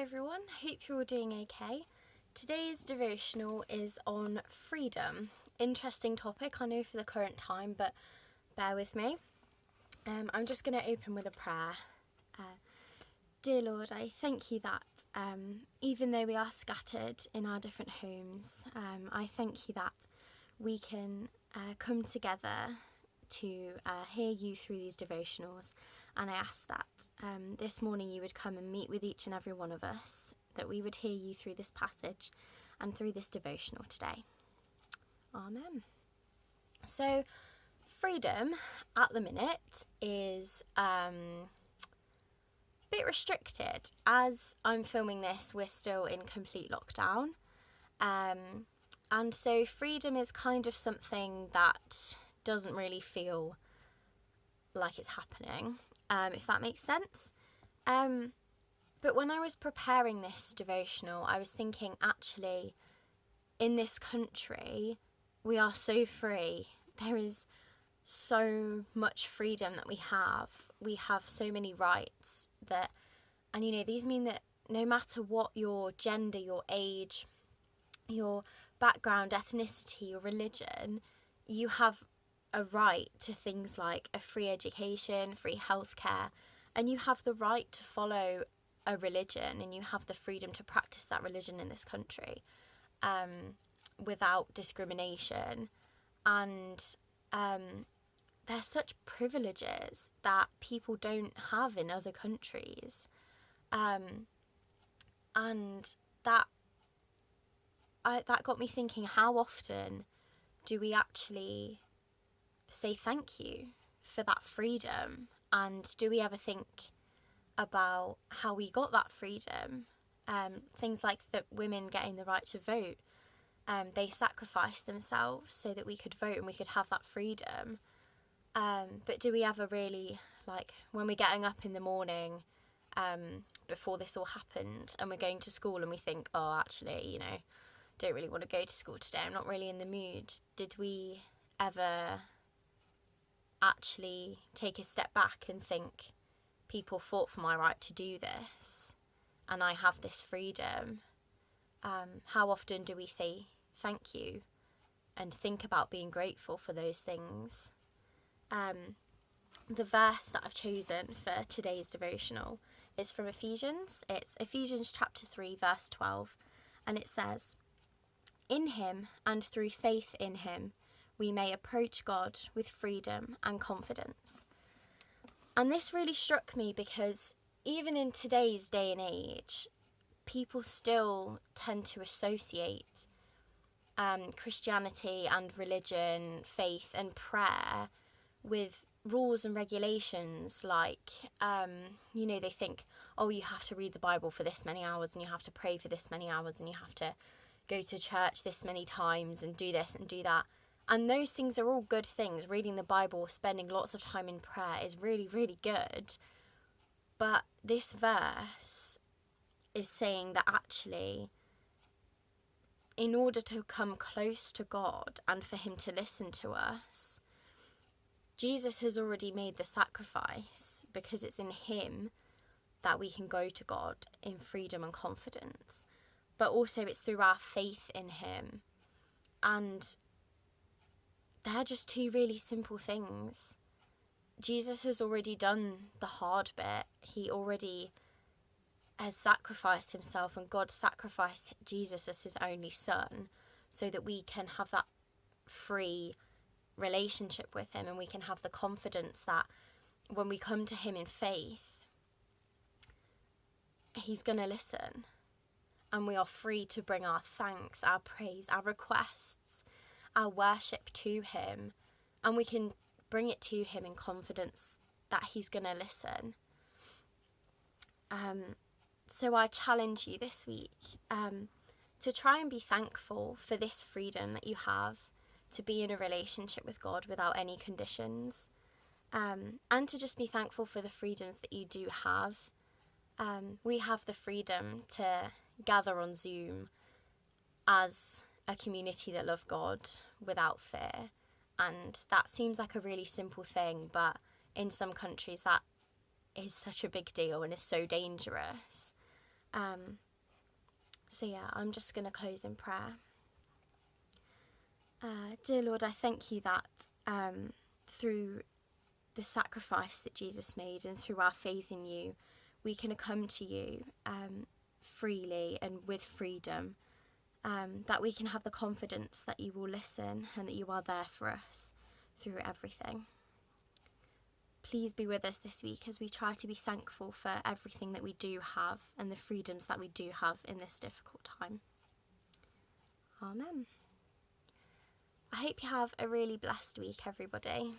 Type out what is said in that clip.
everyone, hope you're all doing okay. Today's devotional is on freedom. Interesting topic, I know, for the current time, but bear with me. I'm just going to open with a prayer. Dear Lord, I thank you that even though we are scattered in our different homes, I thank you that we can come together to hear you through these devotionals, and I ask that this morning you would come and meet with each and every one of us, that we would hear you through this passage and through this devotional today. Amen. So freedom at the minute is a bit restricted. As I'm filming this, we're still in complete lockdown, and so freedom is kind of something that doesn't really feel like it's happening, if that makes sense. But when I was preparing this devotional, I was thinking, actually, in this country, we are so free. There is so much freedom that we have. We have so many rights that, and these mean that no matter what your gender, your age, your background, ethnicity, your religion, you have a right to things like a free education, free healthcare, and you have the right to follow a religion, and you have the freedom to practice that religion in this country without discrimination. And there's such privileges that people don't have in other countries, and that got me thinking, how often do we actually say thank you for that freedom? And do we ever think about how we got that freedom? Things like that women getting the right to vote, they sacrificed themselves so that we could vote and we could have that freedom. But do we ever really, like, when we're getting up in the morning before this all happened and we're going to school and we think, oh, actually, don't really want to go to school today, I'm not really in the mood. Did we ever actually take a step back and think, people fought for my right to do this and I have this freedom? How often do we say thank you and think about being grateful for those things? The verse that I've chosen for today's devotional is from Ephesians. It's Ephesians chapter 3 verse 12, and it says, "In him and through faith in him we may approach God with freedom and confidence." And this really struck me because even in today's day and age, people still tend to associate Christianity and religion, faith and prayer with rules and regulations, like, they think, oh, you have to read the Bible for this many hours, and you have to pray for this many hours, and you have to go to church this many times and do this and do that. And those things are all good things. Reading the Bible, spending lots of time in prayer is really, really good. But this verse is saying that actually, in order to come close to God and for him to listen to us, Jesus has already made the sacrifice, because it's in him that we can go to God in freedom and confidence. But also it's through our faith in him. And they're just two really simple things. Jesus has already done the hard bit. He already has sacrificed himself, and God sacrificed Jesus as his only son so that we can have that free relationship with him, and we can have the confidence that when we come to him in faith, he's going to listen, and we are free to bring our thanks, our praise, our requests, our worship to him, and we can bring it to him in confidence that he's going to listen. So I challenge you this week to try and be thankful for this freedom that you have to be in a relationship with God without any conditions, and to just be thankful for the freedoms that you do have. We have the freedom to gather on Zoom as a community that love God without fear, and that seems like a really simple thing, but in some countries that is such a big deal and is so dangerous. So yeah, I'm just going to close in prayer. Dear Lord, I thank you that through the sacrifice that Jesus made and through our faith in you, we can come to you freely and with freedom, that we can have the confidence that you will listen and that you are there for us through everything. Please be with us this week as we try to be thankful for everything that we do have and the freedoms that we do have in this difficult time. Amen. I hope you have a really blessed week, everybody.